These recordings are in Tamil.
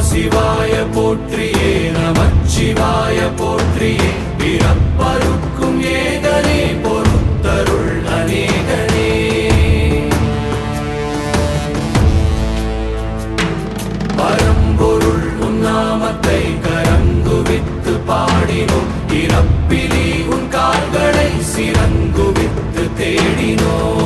சிவாய போற்றியே நமச்சிவாய போற்றியே பிறப்பருக்கும் ஏகனே பொறுத்தருள் அநேகனே பரம்பொருள் உன்னாமத்தை கரங்குவித்து பாடினோம் இறப்பிலி உன் கால்களை சிறங்குவித்து தேடினோம்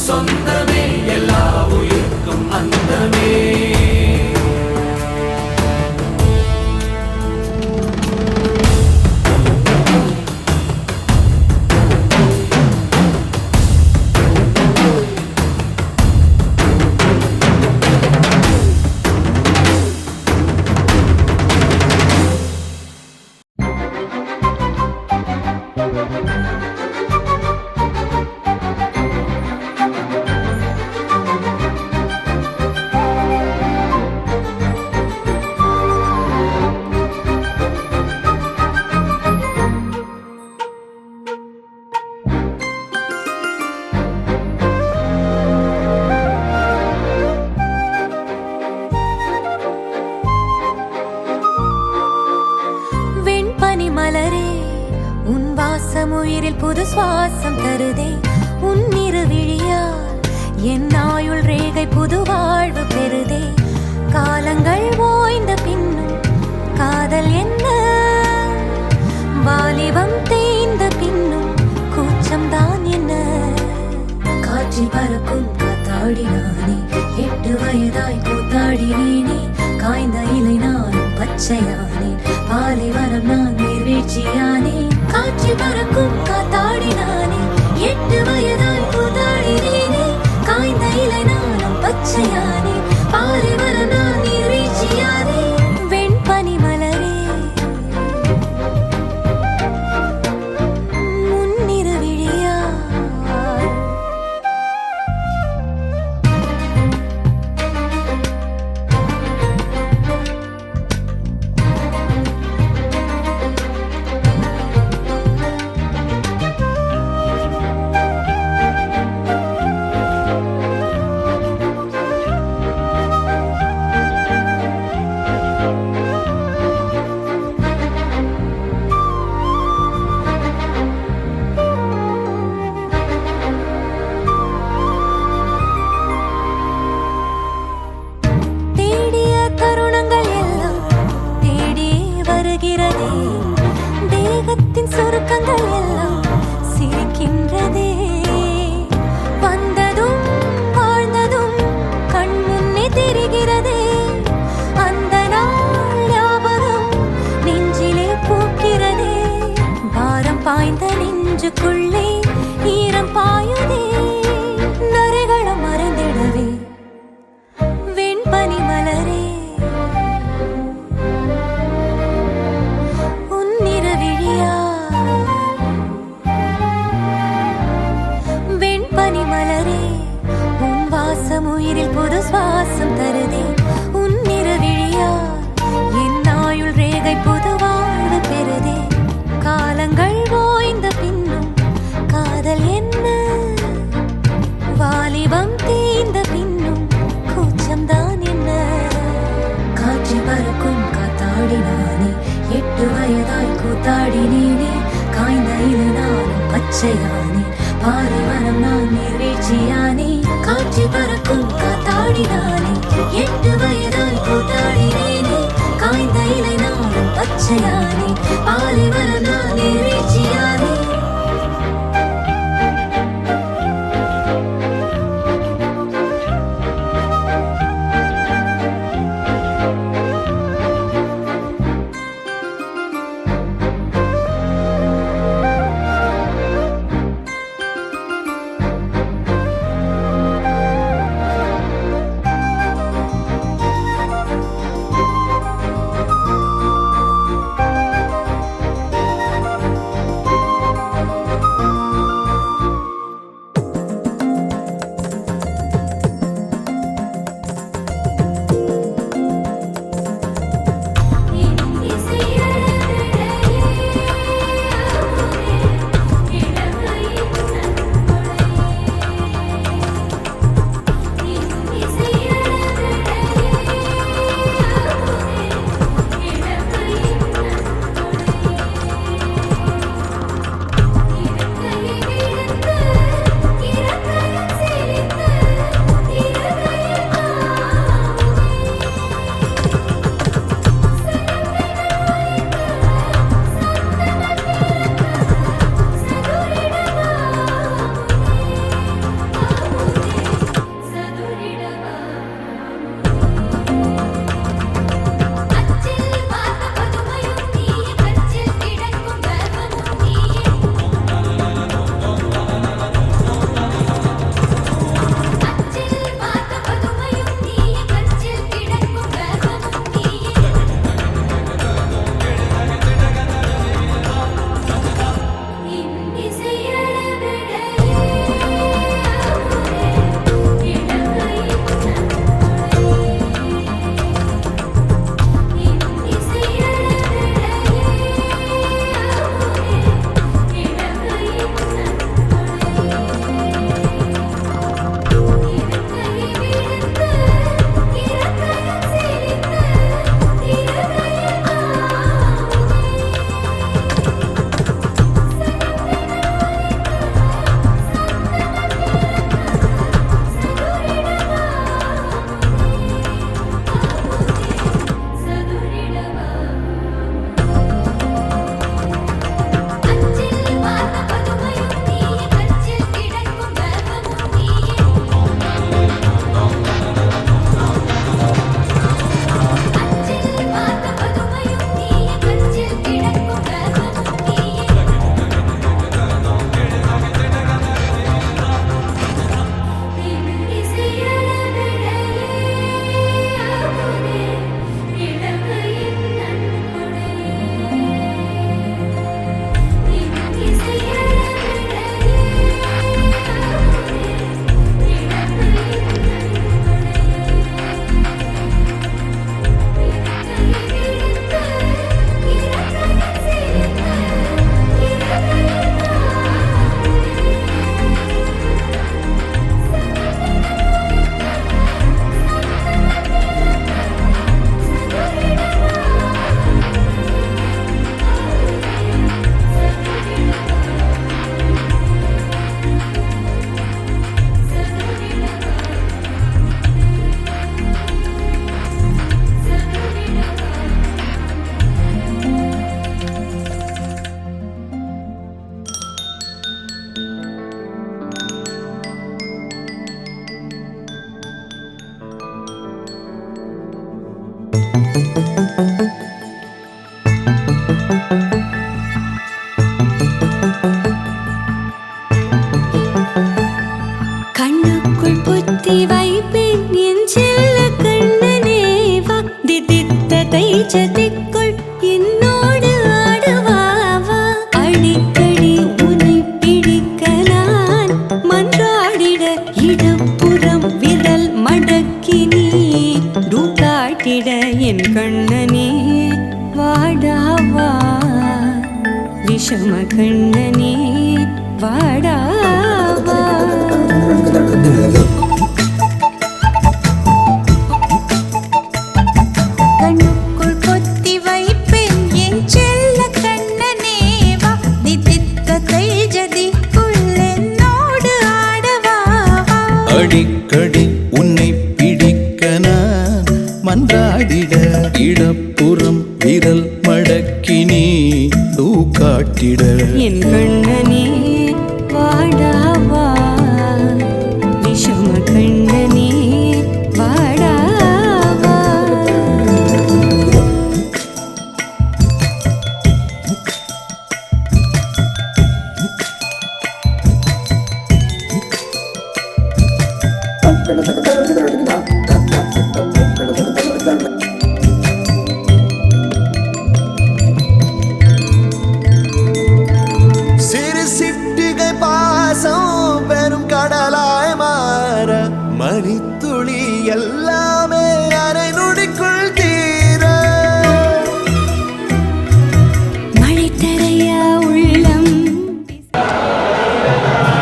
சொந்தமே எல்லா உயிர்க்கும் அந்தமே உயிரில் புது சுவாசம் தருதே உன்னிரு விழியால் என் ஆயுள் ரேகை புது வாழ்வு பெறுதே காலங்கள் ஓய்ந்த பின்னும் காதல் என்ன வாலிபம் தேய்ந்த பின்னும் கூச்சம்தான் என்ன காற்றில் பறக்கும் காத்தாடினானே 8 வயதாய் கூத்தாடினேனே காய்ந்த இலை நானும் பச்சையானேன், பாலைவனம் நான் நீர்வீழ்ச்சியானேன், காற்றில் பறக்கும் காத்தாடினானே, 8 வயதாய் கூத்தாடினேனே, காய்ந்த இலை நானும் பச்சையானேன், பாலைவனம் நான் நீர்வீழ்ச்சியானே, வெண்பனி மலரே முன்னிரு விழியாய். தேடிய தருணங்கள் எல்லாம் தேடி வருகிறதே, தேகத்தின் சுருக்கங்கள் எல்லாம் சிரிக்கின்றதே, வந்ததும் வாழ்ந்ததும் கண் முன்னே தெரிகிறதே, அந்த நாள் ஞாபகம் நெஞ்சிலே பூக்கிறதே, பாரம் பாய்ந்த நெஞ்சுக்குள்ளே ஈரம் பாயுதே, நரைகளும் மறைந்திடவே வெண்பனி மலரே உன்னிரு விழியாய். வெண்பனி மலரே உன் வாசம் உயிரில் புது சுவாசம் தருதே, உன்னிரு விழியாய் என் ஆயுள் ரேகை புது வாழ்வு பெறுதே, காலங்கள் ஓய்ந்த பின்னும் காதல் என்ன, வாலிபம் தீர்ந்த பின்னும் கூச்சம்தான் என்ன, காற்றில் பறக்கும் காத்தாடினானே, 8 வயதாய் கூத்தாடினேனே, காய்ந்த இலை நானும் பச்சையானே, பாலைவனம் நான் நீர்வீழ்ச்சியானே, காற்றில் பறக்கும் காத்தாடினானே, 8 வயதாய் கூத்தாடினேனே, காய்ந்த இலை நானும் பச்சையானே, பாலைவனம் நான் நீர்வீழ்ச்சியானே. கண்ணுக்குள் புத்தி வைப்பேன் என் செல்ல கண்ணனேவா திதித்ததை சதிக்குள் என்னோடு ஆடுவாவா அடிக்கடி உன்னை பிடிக்க நான் மன்றாடிட இடப்புறம் விரல் மடக்கி நீ காட்டிட என் கண்ணனே வாடாவா விஷம கண்ணனே வாடாவா கண்ணுக்குள் பொத்தி வைப்பேன் என் செல்ல கண்ணனேவா திதித்ததை ஜதிக்குள் என்னோடு ஆடவாவா அடிக்கடி உன்னை பிடிக்க நான் மன்றாடிட இடப்புறம் விரல் மடக்கி நீ காட்டிட என் கண்ணனே வாடாவா விஷம கண்ணனே வாடாவா சிறு சிட்டிகை பாசம் பெரும் கடலாய் மாற மணித்துளி எல்லாமே அரை நொடிக்குள் தீர மழை தரையா உள்ளம்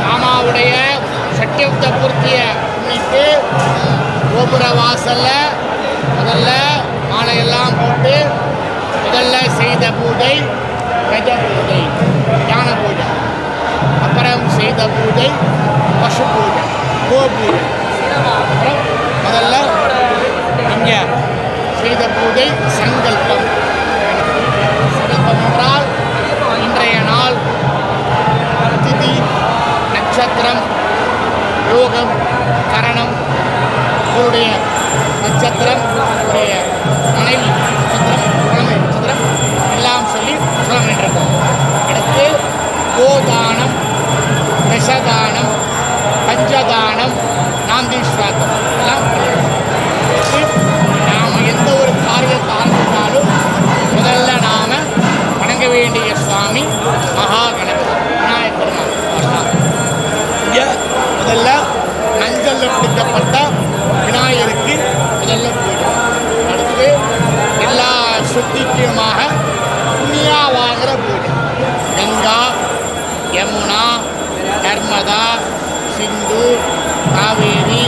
மாமாவுடைய சட்டியுக்த பூர்த்தியை முன்னிட்டு கோபுர வாசல்ல முதல்ல மாலையெல்லாம் போட்டு முதல்ல செய்த பூஜை கஜ பூஜை ஞான பூஜை, அப்புறம் செய்த பூஜை பசு பூஜை கோ பூஜை, அப்புறம் முதல்ல இங்கே செய்த பூஜை சங்கல்பம். சங்கல்பம் என்றால் இன்றைய நாள் திதி நட்சத்திரம் யோகம் கரணம் உங்களுடைய நட்சத்திரம் உங்களுடைய மனைவி நட்சத்திரம் குழந்தை நட்சத்திரம் எல்லாம் சொல்லி சொல்ல வேண்டியிருக்கோம். அடுத்து கோதானம் தசதானம் பஞ்சதானம் நாந்தீஸ்வரம் எல்லாம் நாம் எந்த ஒரு காரியத்தை ஆரம்பித்தாலும் முதல்ல நாம் வணங்க வேண்டிய சுவாமி மகா கணபதி விநாயகர் பெருமாள். முதல்ல மஞ்சள் பிடிக்கப்பட்ட விநாயகருக்கு முதல்ல பூஜை. அடுத்து எல்லா சுத்திக்குமாக புண்ணியா வாங்குற பூஜை. கங்கா யமுனா நர்மதா சிந்து காவேரி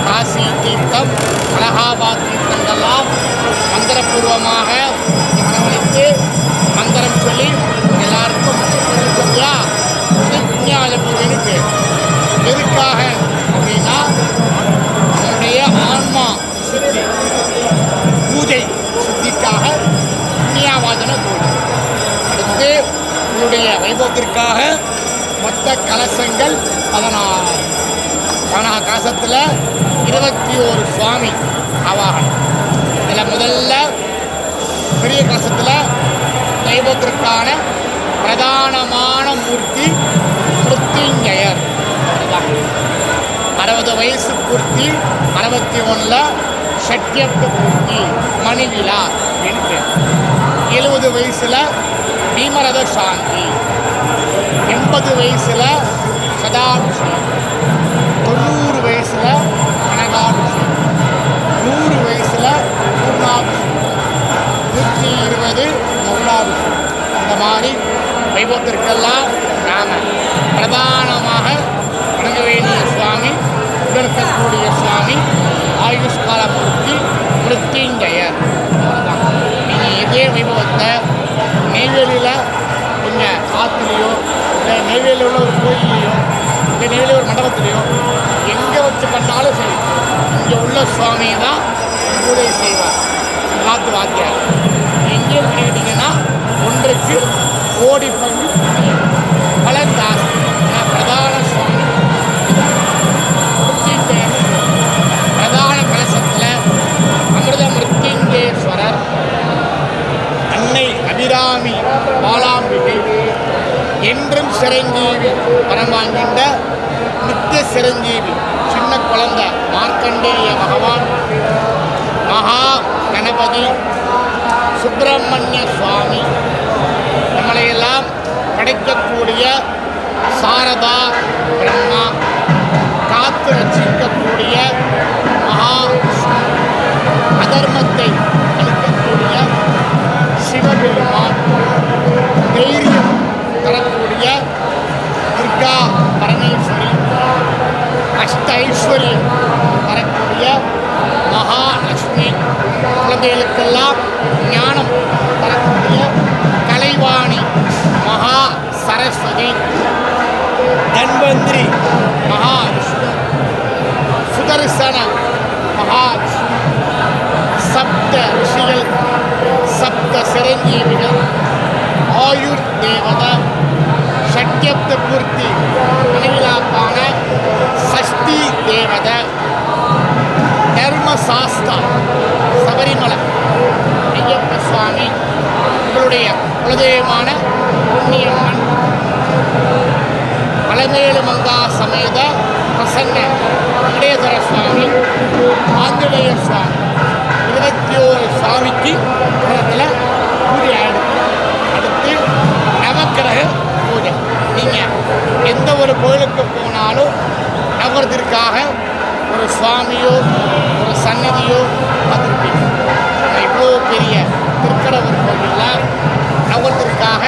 காசி தீர்த்தம் அலகாபாத் தீர்த்தங்கள்லாம் மந்திரபூர்வமாக அரவணைத்து மந்திரம் சொல்லி எல்லாருக்கும் சொல்லியா இது புண்ணியாஜ பூஜைன்னு பேர். எதுக்காக அப்படின்னா நம்முடைய ஆன்மா சுத்தி பூஜை சுத்திக்காக புண்ணியாவாதன பூஜை. அடுத்து உங்களுடைய வைபவத்திற்காக மொத்த கலசங்கள் 16 கலசத்தில் 21 சுவாமி ஆவாகனம். இதில் முதல்ல பெரிய கலசத்தில் வைபவத்திற்கான பிரதானமான மூர்த்தி மிருத்யுஞ்சயர். 60 வயசு பூர்த்தி 61 ஷட்யப்த பூர்த்தி மணிவிழா என்று 70 வயசில் பீமரத சாந்தி, 80 வயசில் சதாபிஷேகம், 90 வயசில் கனகாபிஷேகம், 100 வயசில் பூர்ணாபிஷேகம், 120 மௌலாபிஷேகம். இந்த மாதிரி வைபவத்திற்கெல்லாம் நாம் பிரதானமாக வணங்க வேண்டிய சுவாமி உடற்கக்கூடிய சுவாமி ஆயுஷ்கால மூர்த்தி மிருத்யுஞ்சயர். நீங்கள் இதே வைபவத்தை நெய்வேலியில் கொஞ்சம் ஆற்றுலையோ இல்லை நெய்வேலியில் உள்ள ஒரு கோயிலையோ இல்லை நெய்வேலி ஒரு மண்டபத்திலையோ எங்கே வச்சு பண்ணாலும் சரி இங்கே உள்ள சுவாமியை தான் பூஜை செய்வார். காத்து வாத்தியார் எங்கே பண்ணிக்கிட்டீங்கன்னா ஒன்றுக்கு கோடி பங்கு பலன் ஜாஸ்தி. பிரதான சுவாமி மிருத்யுஞ்சயர். பிரதான கலசத்தில் அமிர்த மிருத்யுஞ்சய சுவாமி சிரஞ்சீவி வரம் வாங்கின்ற நித்திய சிரஞ்சீவி சின்ன குழந்தை மார்க்கண்டேய பகவான் மகா கணபதி சுப்பிரமணிய சுவாமி நம்மளையெல்லாம் படைக்கக்கூடிய சாரதா பிரம்மா காத்து ரட்சிக்கக்கூடிய மகா அதர்மத்தை அளிக்கக்கூடிய சிவபெருமான் தைரியம் தரக்கூடிய துர்கா பரமேஸ்வரி அஷ்ட ஐஸ்வர்யம் தரக்கூடிய மகாலட்சுமி குழந்தைகளுக்கெல்லாம் ஞானம் தரக்கூடிய கலைவாணி மகா சரஸ்வதி தன்வந்திரி மகாவிஷ்ணு சுதர்சன மகாவிஷ்ணு சப்த ரிஷிகள் சப்த சிரஞ்சீவிகள் ஆயுர் தேவதை ஷட்யப்த பூர்த்தி மனைவிலாக்கான சஷ்டி தேவதை தர்மசாஸ்தா சபரிமலை ஐயப்ப சுவாமி உங்களுடைய குலதெய்வமான புண்ணியம்மன் அலமேலு மங்கா சமேத பிரசன்ன வெங்கடேஸ்வர சுவாமி ஆஞ்சநேயர் சுவாமி 21 சுவாமிக்கு இடத்துல பூஜை ஆயிடுச்சு. அடுத்து நவக்கிரக பூஜை. நீங்கள் எந்த ஒரு கோயிலுக்கு போனாலும் நவரத்திற்காக ஒரு சுவாமியோ ஒரு சன்னதியோ பார்த்துருப்பீங்க. இவ்வளோ பெரிய திருக்கடவுர் கோயிலில் நவரத்திற்காக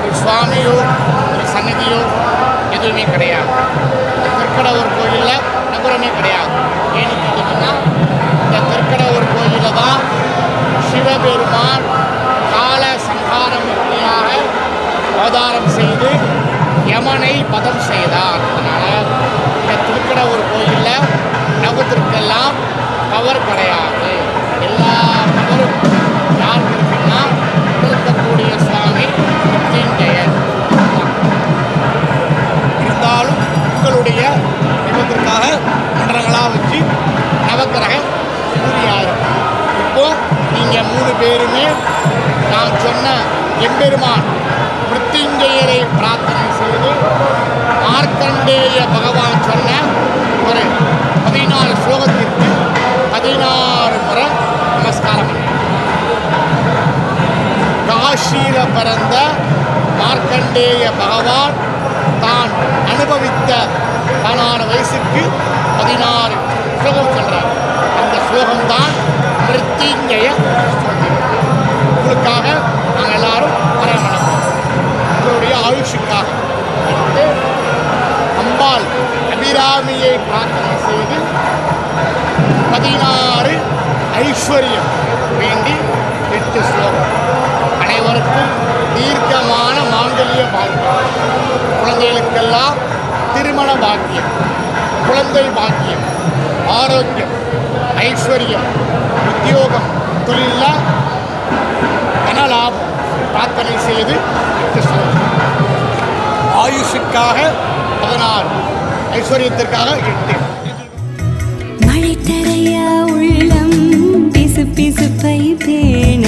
ஒரு சுவாமியோ ஒரு சன்னதியோ எதுவுமே கிடையாது. திருக்கடவுர் கோயிலில் நகரமே கிடையாது. ஏன்னு கேட்டிங்கன்னா இந்த திருக்கடவுர் கோயிலில் தான் சிவபெருமான் கால சம்ஹார மூர்த்தியாக அவதாரம் செய்து யமனை பதம் செய்தார். அதனால் இந்த திருக்கடவுர் கோயிலில் நவத்திற்கெல்லாம் பவர் கிடையாது. எல்லா பவரும் யாருக்கு இருக்குன்னா இருக்கக்கூடிய சுவாமி மிருத்யுஞ்சயர். இருந்தாலும் உங்களுடைய தெய்வத்திற்காக மன்றங்களாக வச்சு நவக்கிரக பூஜையாக இப்போ நீங்கள் 3 பேருமே நான் சொன்ன எம்பெருமான் மிருத்யுஞ்சயரை பிரார்த்தனை செய்து மார்க்கண்டேய பகவான் சொன்ன ஒரு 14 ஸ்லோகத்திற்கு 16 முறை நமஸ்காரம் பண்ண. காஷியில பிறந்த மார்க்கண்டேய பகவான் தான் அனுபவித்த 16 வயசுக்கு 16 ஸ்லோகம் சொல்றார். அந்த ஸ்லோகம்தான் மிருத்யுஞ்சய ஸ்லோகம். உங்களுக்காக நாங்கள் எல்லாரும் வரணும். உங்களுடைய ஆயுஷுக்காக அம்பாள் அபிராமியை பிரார்த்தனை செய்து 16 ஐஸ்வர்யம் வேண்டி 8 ஸ்லோகம். அனைவருக்கும் தீர்க்கமான மாங்கல்ய பாக்கியம், குழந்தைகளுக்கெல்லாம் திருமண பாக்கியம், குழந்தை பாக்கியம், ஆரோக்கியம், ஐஸ்வர்யம், உத்தியோகம், தொழிலில் தனலாபம் பிரார்த்தனை செய்து 8 ஸ்லோகம். ஆயுஷுக்காக 16, ஐஸ்வர்யத்திற்காக 8. மழை தரையா உள்ளம் பிசு பிசுப்பை பேண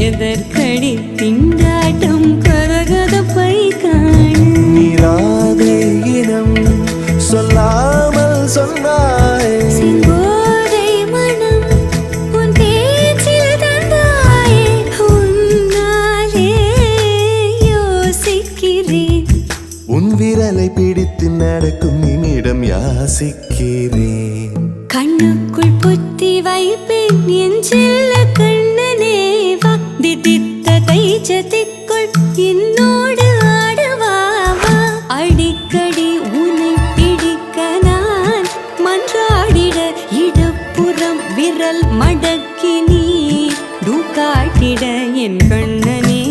எதற்கடி திண்டாட்டம் கரகதப்பை காண நீராதே இனம் சொல்லாமல் சொன்னாய் செங்கோதை மனம் உன் பேச்சில் தந்தாயே உன்னாலே யோசிக்கிறேன் உன் விரலை பிடித்து நடக்கும் நிமிடம் யாசிக்கிறேன் கண்ணுக்குள் புத்தி வைப்பேன் என் செல்ல கண்ணனே வா திதித்த தைச்சதிக்குள் என்னோடு ஆடுவாவா அடிக்கடி உன்னை பிடிக்க நான் மன்றாடிட இடப்புறம் விரல் மடக்கி நீ காட்டிட என் கண்ணனே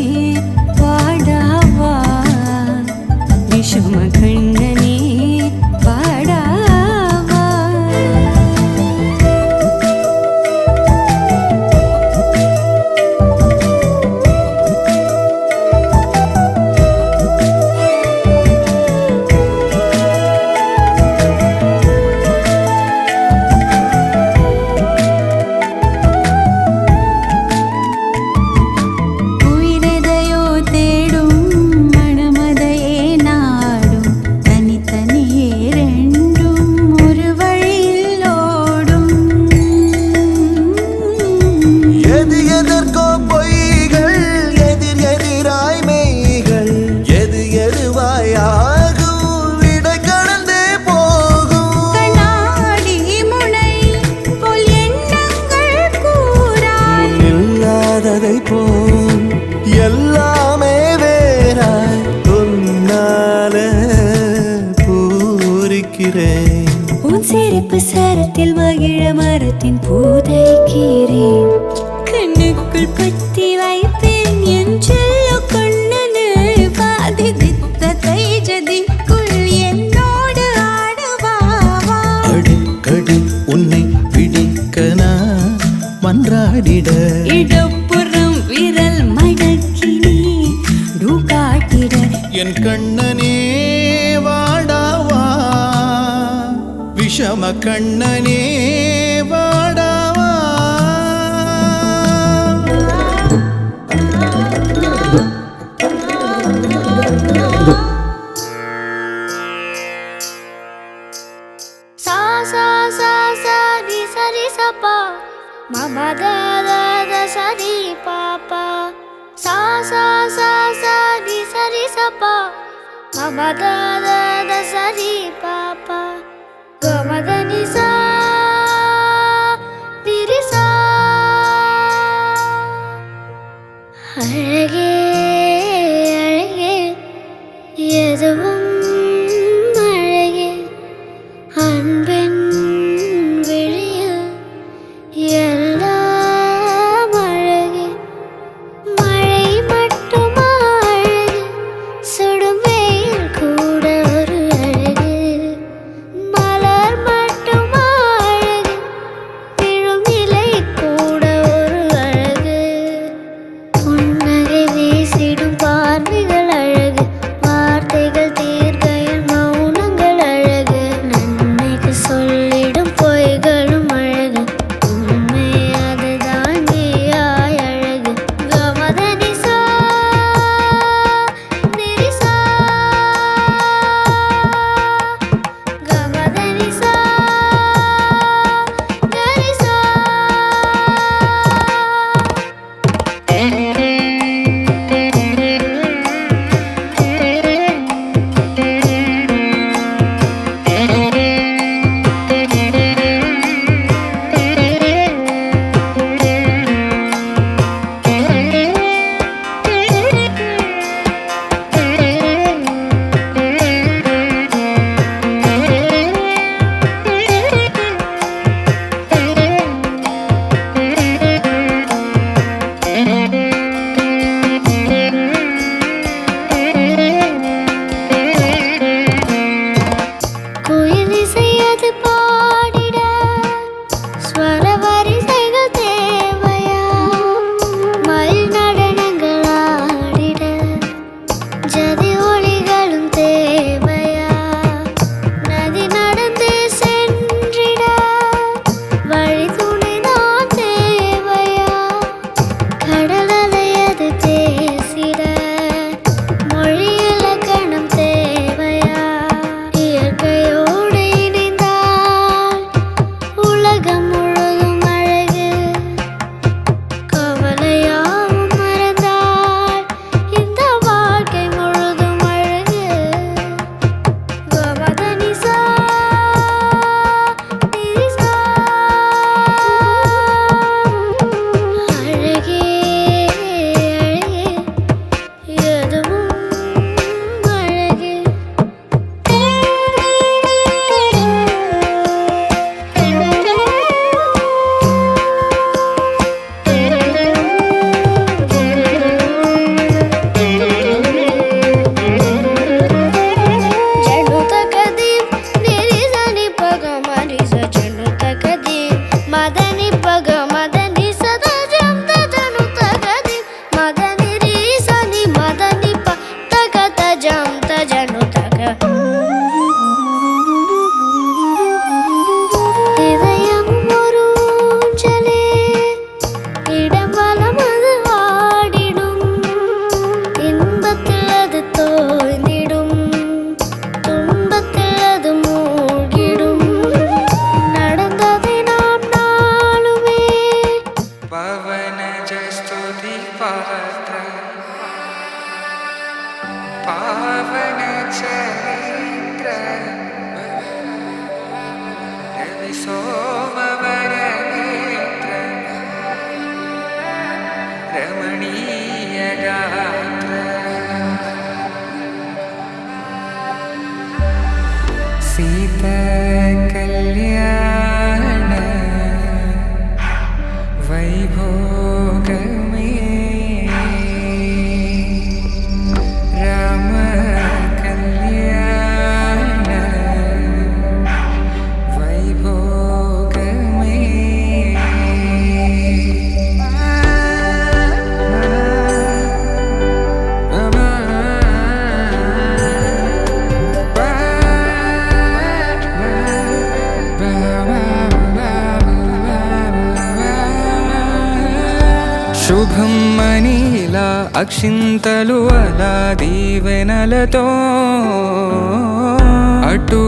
வாடாவா விஷம கண்ணனே வாடாவா பூத்ததை போல் எல்லாமே வேறாய் உன்னால பூரிக்கிறேன். உன் சிரிப்பு சரத்தில் மகிழ மரத்தின் பூதைக்கிறேன். கண்ணுக்குள் பத்தி வைப்பேன் என் செல்ல கண்ணனு. பாதித்த தைஜதிக்குள் என்னோடு ஆடுவாவா. அடிக்கடி உன்னை பிடிக்கனா மன்றாடிட இடப்புறம் விரல் மடக்கினி காட்டிட. என் கண்ணனே வாடாவா விஷம கண்ணனே வாடாவா. சா சா சா சா ரி சரி சப்பா மம த த த சரி பாப்பா. சா சா சா சா ரி சரி சப்பா மம த த த சரி பாப்பா. கமத நி சா திரி சா. அழகே அழகே எதுவும் அழகே அன்பின் விழியில் எல்லாம் அழகே. மழை மட்டுமா அழகு, சுடும் வெயில் கூட ஒரு அழகு. மலர் மட்டுமா அழகு, விழும் இலை கூட ஒரு அழகு. புன்னகை வீசிடும் பார்வைகள் அழகு, வார்த்தைகள் தீர்க்கையில் மௌனங்கள் அழகு. நன்மைக்கு சொல்லிடும் பொய்களும் அழகு, உண்மை அதுதான் நீயாய் அழகு. கமதனி சா நிரிசா. கமதனி சா கரிசா. குயில் இசையது பாடிட ஸ்வர வரிசைகள் தேவையா. மயில் நடனங்கள் ஆடிட ஜதி ஒளிகளும் தேவையா. நதி நடந்தே சென்றிட வழி துணைதான் தேவையா. கடல் அலையது பேசிட மொழி இலக்கணம் தேவையா. இயற்கையோடு இணைந்தால் உலகம் முழுதும் அழகு. கவலையாவும் மறந்தால் இந்த வாழ்க்கை முழுதும் அழகு. கமதனி சா நிரிசா. அழகே அழகே எதுவும் அழகே. జను తకదీం నిరిజని పగ మరిజ జను తకదీం మదని పగ మదని సదా జంద జను తకదీం మదని రీసని మదని ప తగత జంత జను తక. இதயம் ஒரு ஊஞ்சலே, இடம் வலம் அது ஆடிடும். இன்பத்தில் அது தோய்ந்திடும், துன்பத்தில் அது மூழ்கிடும். நடந்ததை நாம் நாளுமே पवनज स्तुति पात्र पावन चरित्र रवि सोमवर नेत्र रमणीयगात्र सीता कल्याण वैभोगमे राम कल्याण वैभोगमे శుభం మనీలా అక్షింతలు అలా దీవెనలతో అటు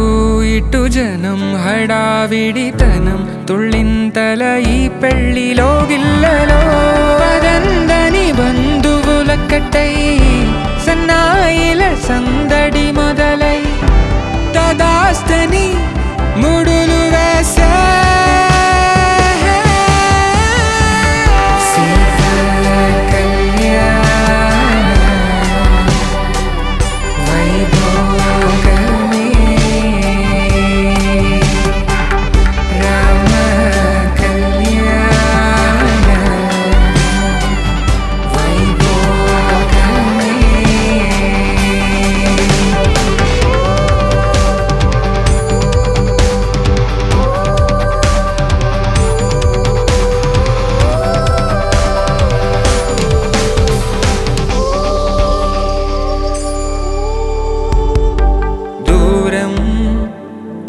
ఇటు జనం హడావిడితనం తుళ్ళింతల ఈ పెళ్లిలో గిల్లలో పదందని బంధువుల కట్టై సన్నాయిల సందడి మొదలై తదాస్తని ముడులు వేసే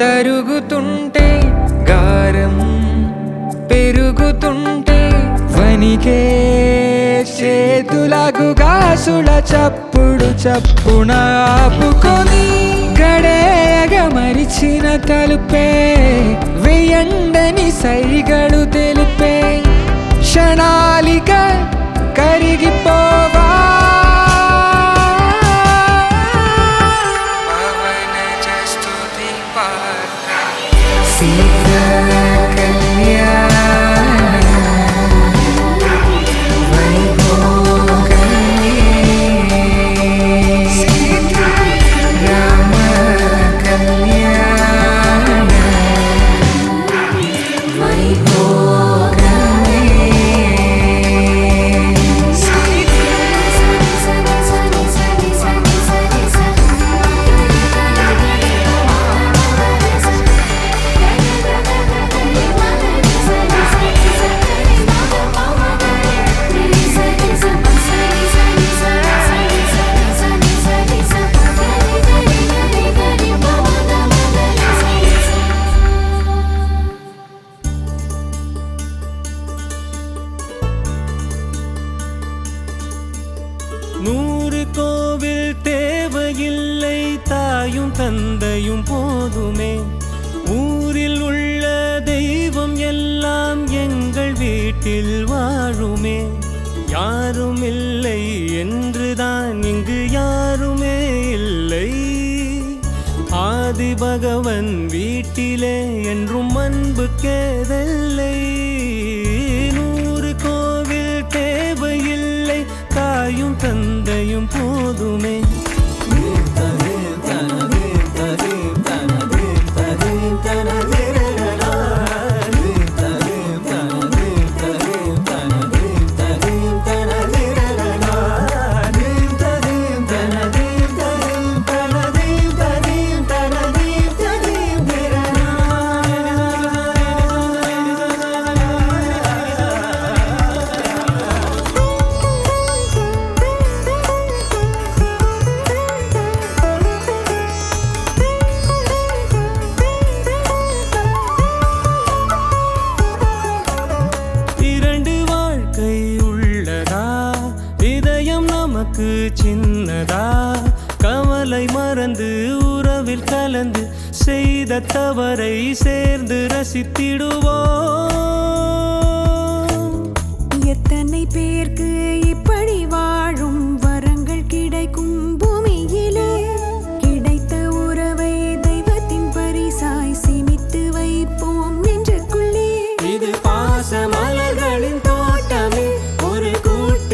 తరుగుతుంటే గారం పెరుగుతుంటే వనికే చేతులకు గాసుల చప్పుడు చప్పున ఆపుకొని గడేయగ మరిచిన తలుపే వేయండని సైగడు తెలిపే క్షణాలిక కరిగిపోవా सीता कल्याण वैभोगमे राम कल्याण वैभोगमे நூறு கோவில் தேவையில்லை தாயும் தந்தையும் போதுமே ஊரில் உள்ள தெய்வம் எல்லாம் எங்கள் வீட்டில் வாழுமே யாரும் இல்லை என்றுதான் இங்கு யாருமே இல்லை ஆதி பகவன் வீட்டிலே என்றும் அன்பு கேதல்லை நூறு கோவில் தேவையில்லை தாயும் தந்தையும் போதுமே சின்னதா கவலை மறந்து உறவில் கலந்து செய்த தவறை சேர்ந்து ரசித்திடுவோம் எத்தனை பேருக்கு இப்படி வாழும் வரங்கள் கிடைக்கும் பூமியிலே கிடைத்த உறவை தெய்வத்தின் பரிசாய் சேமித்து வைப்போம் நெஞ்சுக்குள்ளே இது பாச மலர்களின் தோட்டமே ஒரு கூட்டு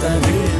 தமிழ்